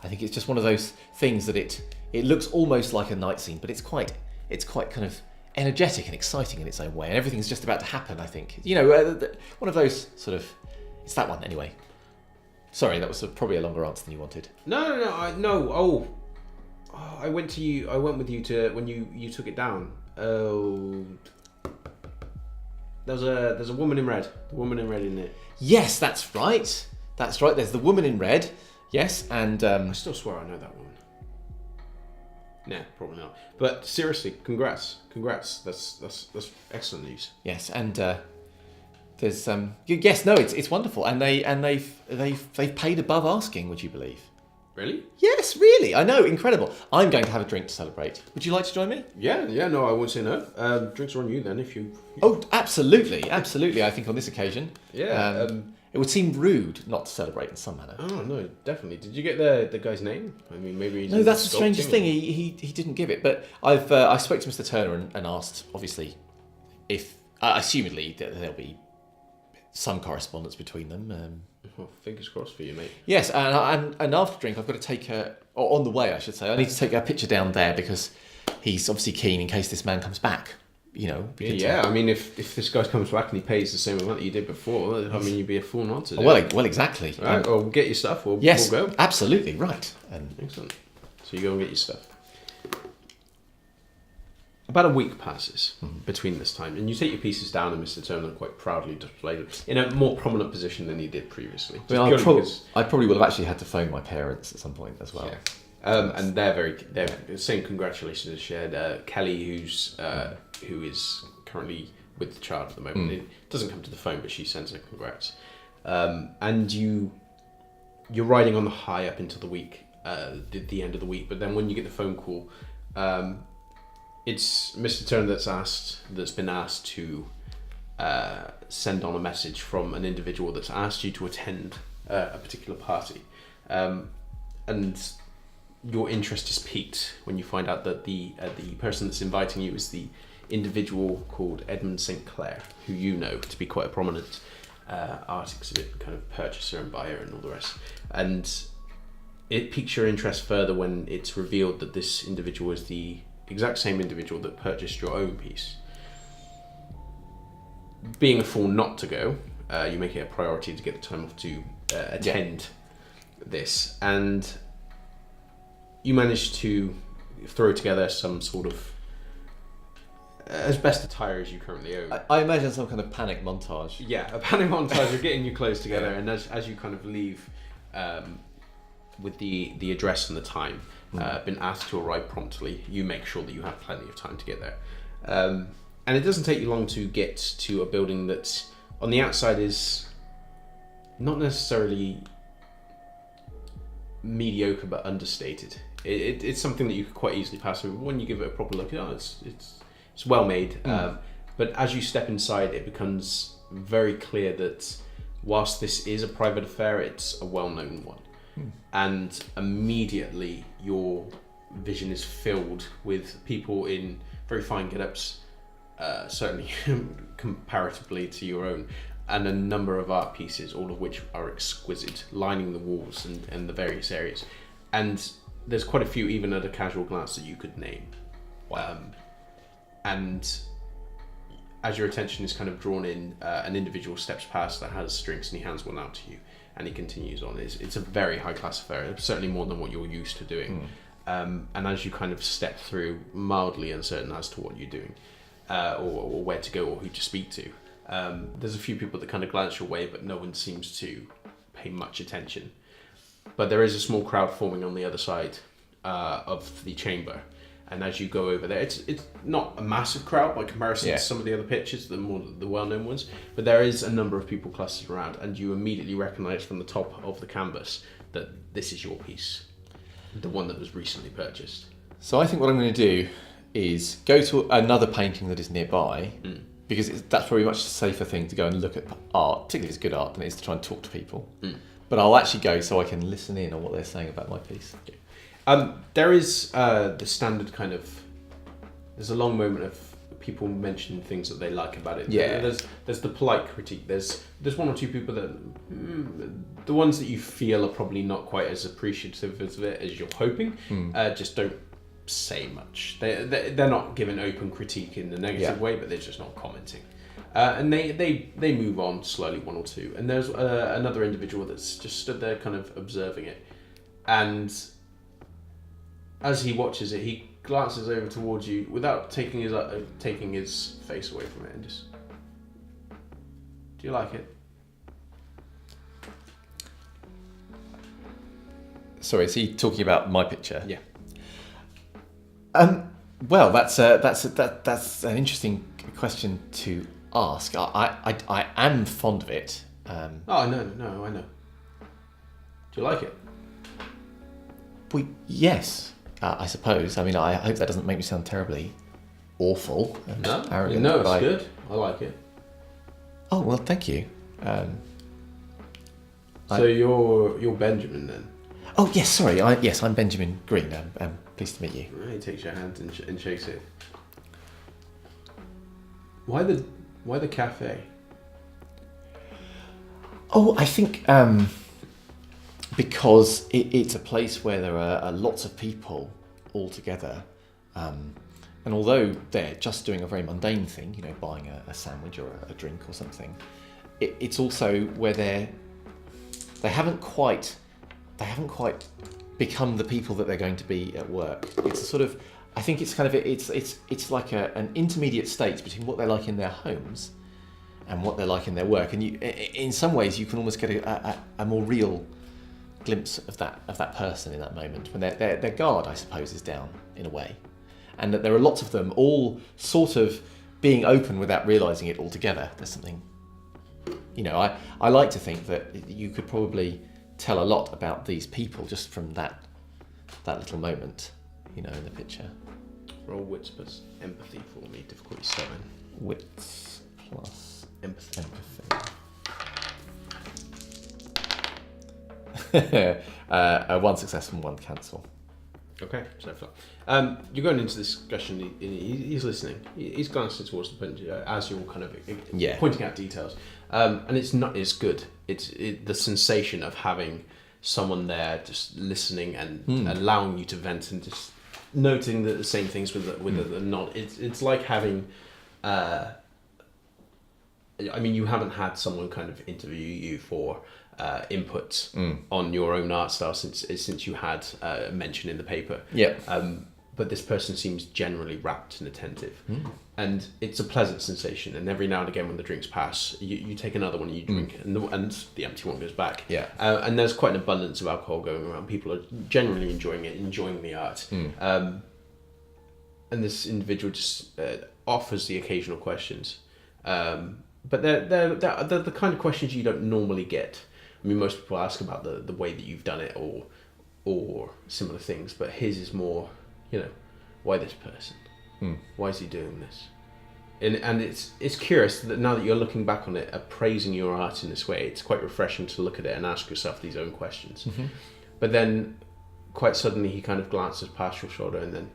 think it's just one of those things that it looks almost like a night scene, but it's quite kind of energetic and exciting in its own way, and everything's just about to happen. I think one of those sort of. It's that one anyway. Sorry, that was probably a longer answer than you wanted. No. I went with you to when you took it down. Oh, there's a woman in red. The woman in red in it. Yes, that's right. There's the woman in red. Yes, and I still swear I know that woman. Nah, probably not. But seriously, congrats. That's excellent news. Yes, and there's it's wonderful, and they've paid above asking. Would you believe? Really? Yes, really. I know, incredible. I'm going to have a drink to celebrate. Would you like to join me? Yeah. No, I won't say no. Drinks are on you then, if you. Oh, absolutely. I think on this occasion. Yeah. It would seem rude not to celebrate in some manner. Oh no, definitely. Did you get the guy's name? I mean, maybe. No, that's the strangest thing. He didn't give it. But I spoke to Mr. Turner and asked, obviously, if assumedly there'll be some correspondence between them. Well, fingers crossed for you, mate. Yes, and after drink, I've got to take on the way, I should say. I need to take a picture down there because he's obviously keen in case this man comes back. Yeah. I mean, if this guy comes back and he pays the same amount that you did before, I mean, you'd be a fool not to. Well, exactly. Right, we'll get your stuff. We'll go. Absolutely right. Excellent. So you go and get your stuff. About a week passes between this time, and you take your pieces down, and Mr. Turner quite proudly displayed it in a more prominent position than he did previously. I probably would have actually had to phone my parents at some point as well. Yeah. And they're saying congratulations is shared. Kelly, who is currently with the child at the moment, it doesn't come to the phone, but she sends her congrats. And you're riding on the high up into the week, the end of the week. But then when you get the phone call, it's Mr. Turner that's been asked to send on a message from an individual that's asked you to attend a particular party, and your interest is piqued when you find out that the person that's inviting you is the individual called Edmund St. Clair, who you know to be quite a prominent art exhibit kind of purchaser and buyer and all the rest. And it piques your interest further when it's revealed that this individual is the exact same individual that purchased your own piece. Being a fool not to go, you make it a priority to get the time off to attend this, and you manage to throw together some sort of as best attire as you currently own. I imagine some kind of panic montage. Yeah, a panic montage of getting your clothes together, and as you kind of leave with the address and the time, been asked to arrive promptly, you make sure that you have plenty of time to get there. And it doesn't take you long to get to a building that on the outside is not necessarily mediocre but understated. It's something that you could quite easily pass over when you give it a proper look. It's well made, but as you step inside, it becomes very clear that whilst this is a private affair, it's a well-known one. And immediately your vision is filled with people in very fine get-ups, certainly comparatively to your own, and a number of art pieces, all of which are exquisite, lining the walls and the various areas. And there's quite a few, even at a casual glance, that you could name. And as your attention is kind of drawn in, an individual steps past that has drinks and he hands one out to you, and he continues on. It's a very high class affair, certainly more than what you're used to doing. And as you kind of step through, mildly uncertain as to what you're doing, or where to go or who to speak to, there's a few people that kind of glance your way, but no one seems to pay much attention. But there is a small crowd forming on the other side of the chamber. And as you go over there, it's not a massive crowd by comparison to some of the other pitches, the well-known ones, but there is a number of people clustered around, and you immediately recognise from the top of the canvas that this is your piece, the one that was recently purchased. So I think what I'm going to do is go to another painting that is nearby, because that's probably a much safer thing to go and look at art, particularly if it's good art, than it is to try and talk to people. But I'll actually go so I can listen in on what they're saying about my piece. Okay. There is the standard kind of, there's a long moment of people mentioning things that they like about it. There's the polite critique. There's one or two people that, the ones that you feel are probably not quite as appreciative of it as you're hoping, just don't say much. They're not giving open critique in the negative way, but they're just not commenting. And they move on slowly, one or two. And there's another individual that's just stood there kind of observing it. And as he watches it, he glances over towards you without taking his face away from it and just, do you like it? Sorry, is he talking about my picture? Yeah. Well, that's an interesting question to ask. I am fond of it. Oh, I know. Do you like it? Well, yes, I suppose. I mean, I hope that doesn't make me sound terribly awful and arrogant. No, it's good. I like it. Oh, well, thank you. So you're Benjamin then? Oh, yes, sorry. I'm Benjamin Green. I'm pleased to meet you. He takes your hand and shakes it. Why the cafe? Oh, I think because it's a place where there are lots of people all together, and although they're just doing a very mundane thing, buying a sandwich or a drink or something, it's also where they haven't quite become the people that they're going to be at work. It's a sort of, I think it's kind of it's like an intermediate state between what they're like in their homes and what they're like in their work, and in some ways you can almost get a more real glimpse of that person in that moment when their guard, I suppose, is down in a way, and that there are lots of them all sort of being open without realising it altogether. There's something, I like to think that you could probably tell a lot about these people just from that little moment, in the picture. Roll wits plus empathy for me, difficulty 7. Wits plus empathy. One success and one cancel. Okay, so far. You're going into this discussion. He's listening. He's glancing towards the point as you're kind of pointing out details, and it's good. It's the sensation of having someone there just listening and allowing you to vent and just noting the same things with a nod. It's like having. You haven't had someone kind of interview you for input on your own art style since you had a mention in the paper. Yeah. But this person seems generally rapt and attentive, and it's a pleasant sensation. And every now and again, when the drinks pass, you take another one, you drink, and the empty one goes back. Yeah. And there's quite an abundance of alcohol going around. People are generally enjoying it, enjoying the art. And this individual just offers the occasional questions. But they're the kind of questions you don't normally get. I mean, most people ask about the way that you've done it or similar things, but his is more, why this person? Why is he doing this? And it's curious that now that you're looking back on it, appraising your art in this way, it's quite refreshing to look at it and ask yourself these own questions. But then quite suddenly he kind of glances past your shoulder and then,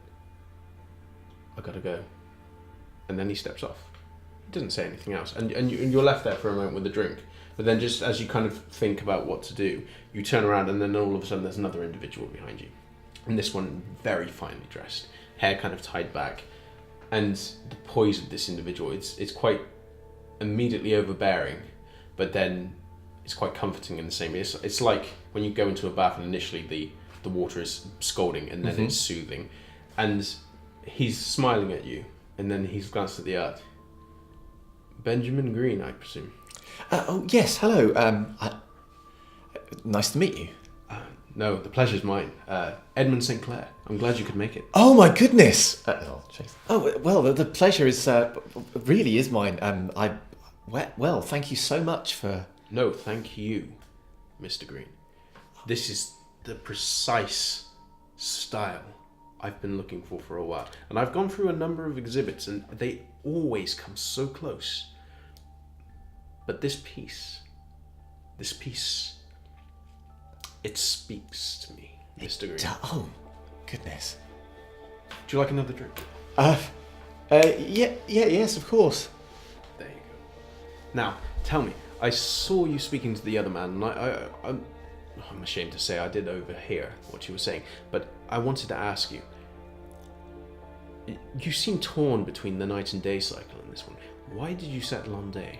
I gotta go. And then he steps off. He doesn't say anything else. And you're left there for a moment with a drink. But then just as you kind of think about what to do, you turn around and then all of a sudden there's another individual behind you. And this one very finely dressed, hair kind of tied back. And the poise of this individual, it's quite immediately overbearing, but then it's quite comforting in the same way. It's like when you go into a bath and initially the water is scalding and then it's soothing. And he's smiling at you and then he's glanced at the art. Benjamin Green, I presume. Oh, yes, hello. Nice to meet you. No, the pleasure's mine. Edmund St. Clair. I'm glad you could make it. Oh, my goodness. Oh, well, the pleasure is really is mine. Well, thank you so much for... No, thank you, Mr. Green. This is the precise style I've been looking for a while. And I've gone through a number of exhibits and they always come so close. But this piece, it speaks to me, Mr. Green. Oh, goodness. Do you like another drink? Yes, of course. There you go. Now, tell me, I saw you speaking to the other man, and I'm ashamed to say I did overhear what you were saying, but I wanted to ask you. You seem torn between the night and day cycle in this one. Why did you settle on day?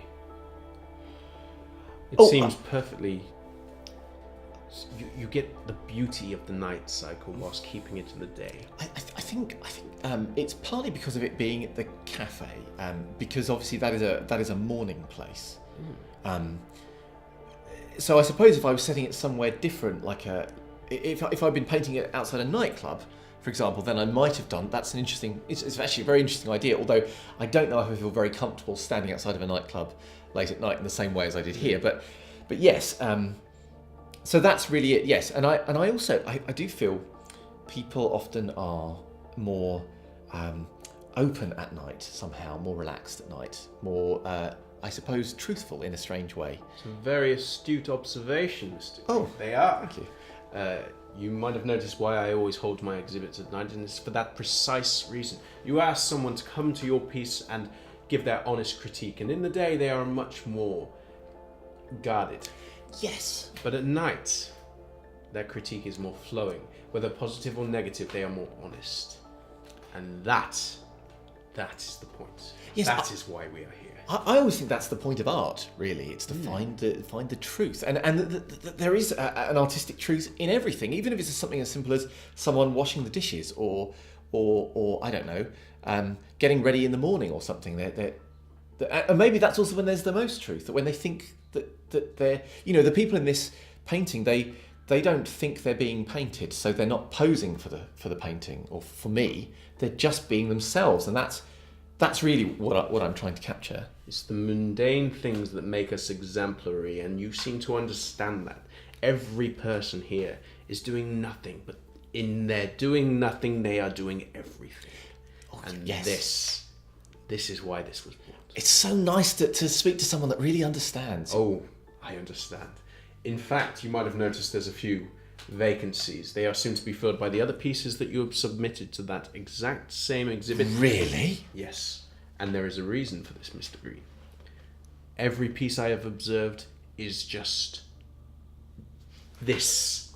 It seems perfectly... You get the beauty of the night cycle whilst keeping it in the day. I think it's partly because of it being at the cafe, because obviously that is a morning place. So I suppose if I was setting it somewhere different, like if I'd been painting it outside a nightclub, for example, then I might have done. That's an interesting. It's actually a very interesting idea. Although I don't know if I feel very comfortable standing outside of a nightclub late at night in the same way as I did here. But yes. So that's really it. Yes, and I also do feel people often are more open at night somehow, more relaxed at night, more I suppose truthful in a strange way. It's a very astute observation, Mr. Oh, they are. Thank you. You might have noticed why I always hold my exhibits at night, and it's for that precise reason. You ask someone to come to your piece and give their honest critique, and in the day they are much more guarded. Yes. But at night, their critique is more flowing. Whether positive or negative, they are more honest. And that is the point. Yes, that is why we are here. I always think that's the point of art, really. It's to find the truth. And there is an artistic truth in everything, even if it's something as simple as someone washing the dishes or I don't know, getting ready in the morning or something. And maybe that's also when there's the most truth, that when they think that they're, the people in this painting, they don't think they're being painted, so they're not posing for the painting or for me. They're just being themselves, and that's really what I'm trying to capture. It's the mundane things that make us exemplary, and you seem to understand that. Every person here is doing nothing, but in their doing nothing, they are doing everything. Oh, and yes. This is why this was born. It's so nice to speak to someone that really understands. Oh, I understand. In fact, you might have noticed there's a few vacancies. They are soon to be filled by the other pieces that you have submitted to that exact same exhibit. Really? Yes. And there is a reason for this, Mr. Green. Every piece I have observed is just this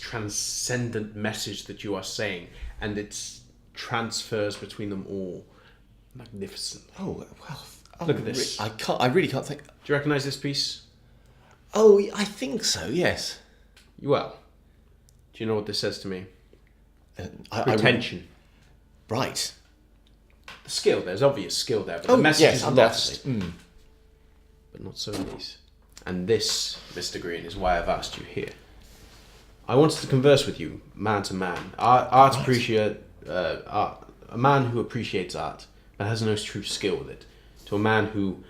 transcendent message that you are saying, and it transfers between them all magnificently. Oh, well. Look at this. I really can't think. Do you recognise this piece? Oh, I think so, yes. Well, do you know what this says to me? Pretension. Right. The skill, there's obvious skill there, but the message is lost. But not so these. And this, Mr. Green, is why I've asked you here. I wanted to converse with you, man to man. A man who appreciates art, but has no true skill with it, to a man who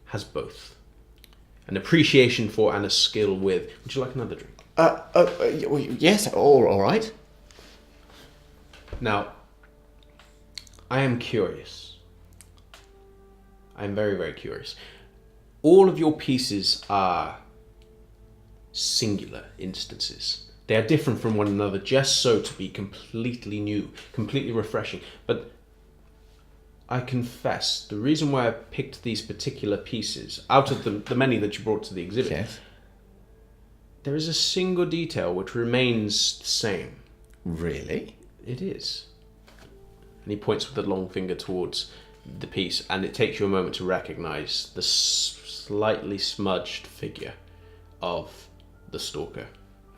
has both. An appreciation for and a skill with. Would you like another drink? Yes, all right. Now, I am curious. I am very, very curious. All of your pieces are singular instances They are different from one another just so to be completely new, completely refreshing. But I confess, the reason why I picked these particular pieces, out of the many that you brought to the exhibit, Yes. there is a single detail which remains the same. Really? It is. And he points with the long finger towards the piece, and it takes you a moment to recognise the slightly smudged figure of the stalker.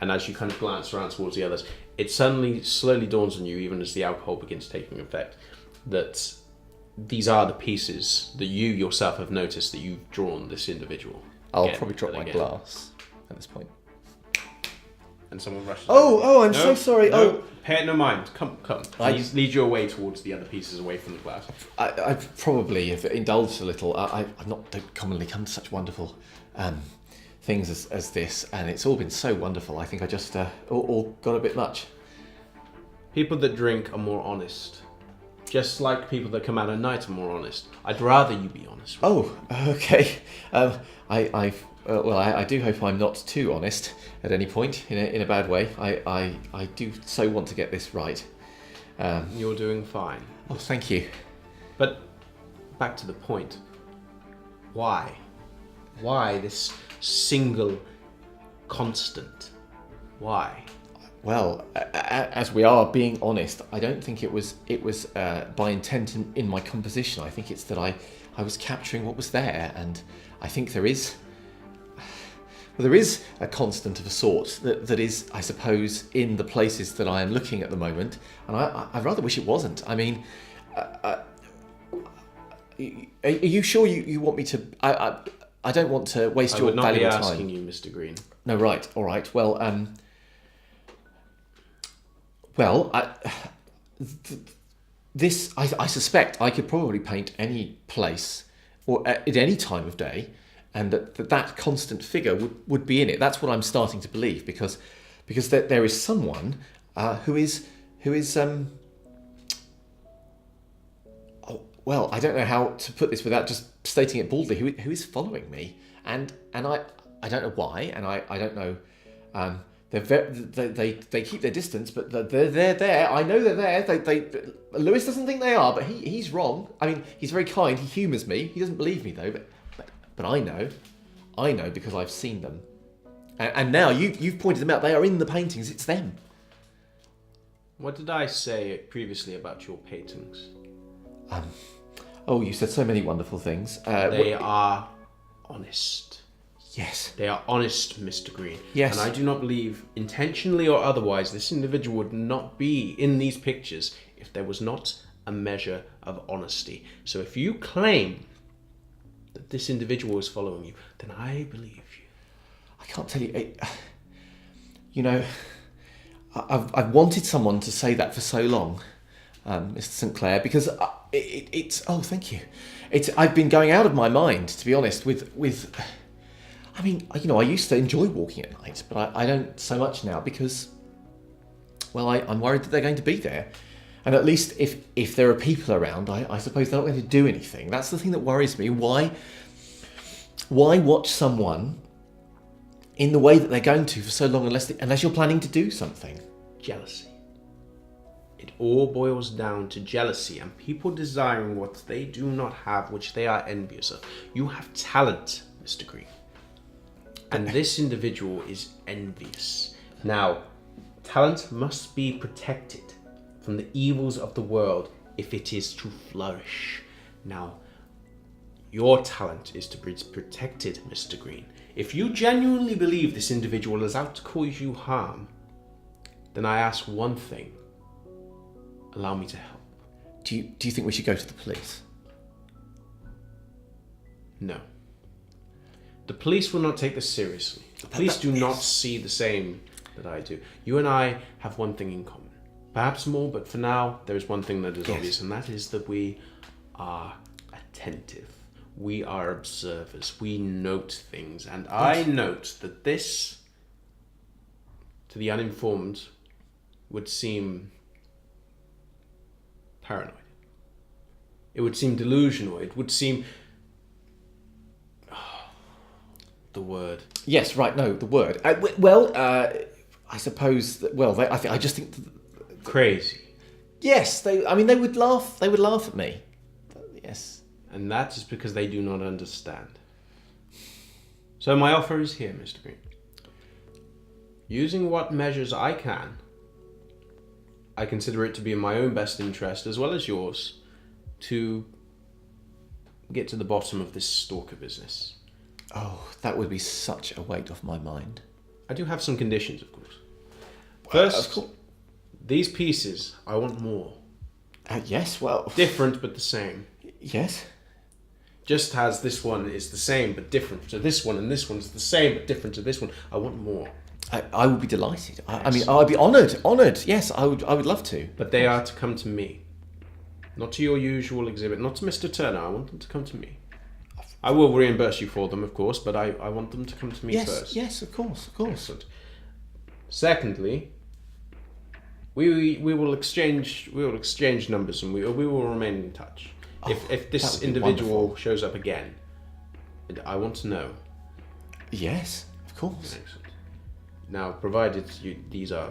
And as you kind of glance around towards the others, it suddenly, slowly dawns on you, even as the alcohol begins taking effect, that these are the pieces that you yourself have noticed that you've drawn this individual. I'll probably drop my glass at this point. And someone rushes. Oh, I'm so sorry. No, pay it no mind. Come. Lead you away towards the other pieces, away from the glass. I probably have indulged a little. I've not don't commonly come to such wonderful things as this, and it's all been so wonderful. I think I just all got a bit much. People that drink are more honest. Just like people that come out at night are more honest. I'd rather you be honest. Oh, okay. I do hope I'm not too honest at any point in a bad way. I do so want to get this right. You're doing fine. Oh, thank you. But back to the point. Why? Why this single constant? Why? Well, as we are being honest, I don't think it was by intent in my composition. I think it's that I was capturing what was there, and I think there is a constant of a sort that is, I suppose, in the places that I am looking at the moment, and I rather wish it wasn't. I mean, are you sure you want me to? I don't want to waste your valuable time. I would not be asking you, Mr. Green. No, right, all right. Well, I suspect I could probably paint any place or at any time of day, and that constant figure would be in it. That's what I'm starting to believe, because there is someone who is well, I don't know how to put this without just stating it baldly, who is following me, and I don't know why, and I don't know. They keep their distance, but they're there. I know they're there. Lewis doesn't think they are, but he's wrong. I mean, he's very kind. He humours me. He doesn't believe me though. But I know because I've seen them. And now you've pointed them out. They are in the paintings. It's them. What did I say previously about your paintings? Oh, you said so many wonderful things. They are honest. Yes. They are honest, Mr. Green. Yes. And I do not believe, intentionally or otherwise, this individual would not be in these pictures if there was not a measure of honesty. So if you claim that this individual is following you, then I believe you. I can't tell you. You know, I've wanted someone to say that for so long, Mr. St. Clair, because it's. Oh, thank you. I've been going out of my mind, to be honest, with. I mean, you know, I used to enjoy walking at night, but I don't so much now because, well, I'm worried that they're going to be there. And at least if there are people around, I suppose they're not going to do anything. That's the thing that worries me. Why watch someone in the way that they're going to for so long unless you're planning to do something? Jealousy. It all boils down to jealousy and people desiring what they do not have, which they are envious of. You have talent, Mr. Green. And this individual is envious. Now, talent must be protected from the evils of the world if it is to flourish. Now, your talent is to be protected, Mr. Green. If you genuinely believe this individual is out to cause you harm, then I ask one thing. Allow me to help. Do you think we should go to the police? No. The police will not take this seriously. The police do not see the same that I do. You and I have one thing in common. Perhaps more, but for now, there is one thing that is obvious, and that is that we are attentive. We are observers. We note things. And I note that this, to the uninformed, would seem paranoid. It would seem delusional. It would seem... the word. Yes, right, no, the word. I suppose that, well, I just think Crazy. yes, they would laugh at me. Yes. And that is because they do not understand. So my offer is here, Mr. Green. Using what measures I can, I consider it to be in my own best interest, as well as yours, to get to the bottom of this stalker business. Oh, that would be such a weight off my mind. I do have some conditions, of course. First, of course. These pieces, I want more. Yes, well... Different, but the same. Yes. Just as this one is the same, but different to this one, and this one's the same, but different to this one. I want more. I would be delighted. I mean, I'd be honoured. Yes, I would love to. But they are to come to me. Not to your usual exhibit, not to Mr. Turner. I want them to come to me. I will reimburse you for them, of course, but I want them to come to me first. Yes, of course. Excellent. Secondly, we will exchange numbers, and we will remain in touch. If this individual shows up again, I want to know. Yes, of course. Excellent. Now, provided these are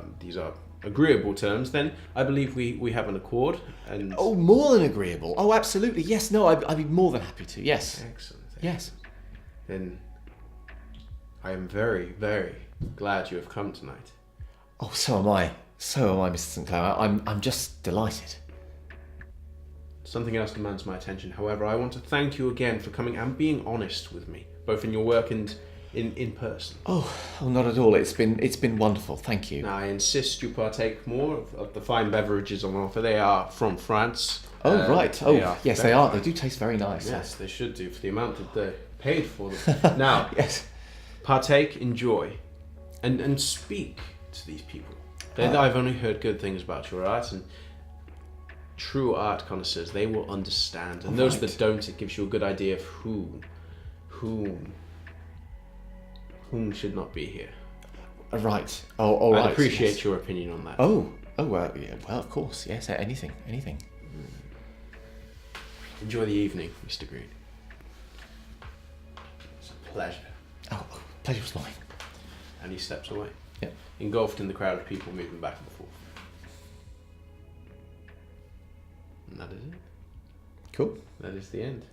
agreeable terms, then I believe we have an accord. And oh, more than agreeable. Oh, absolutely. Yes. No, I'd be more than happy to. Yes. Excellent. Yes. Then I am very, very glad you have come tonight. Oh, so am I. So am I, Mr. St. Clair. I'm just delighted. Something else demands my attention. However, I want to thank you again for coming and being honest with me, both in your work and in person. Oh, not at all. It's been wonderful. Thank you. Now, I insist you partake more of the fine beverages on offer. They are from France. Oh, right. Oh, yes, they are. They do taste very nice. Yes, they should do for the amount that they paid for them. Now, yes. Partake, enjoy, and speak to these people. I've only heard good things about your art, and true art connoisseurs, they will understand. And those that don't, it gives you a good idea of whom should not be here. Right. Oh, all right. I appreciate your opinion on that. Oh, well, yeah, well, of course, yes. Anything. Enjoy the evening, Mr. Green. It's a pleasure. Oh, pleasure was mine. And he steps away. Yep. Engulfed in the crowd of people moving back and forth. And that is it. Cool. That is the end.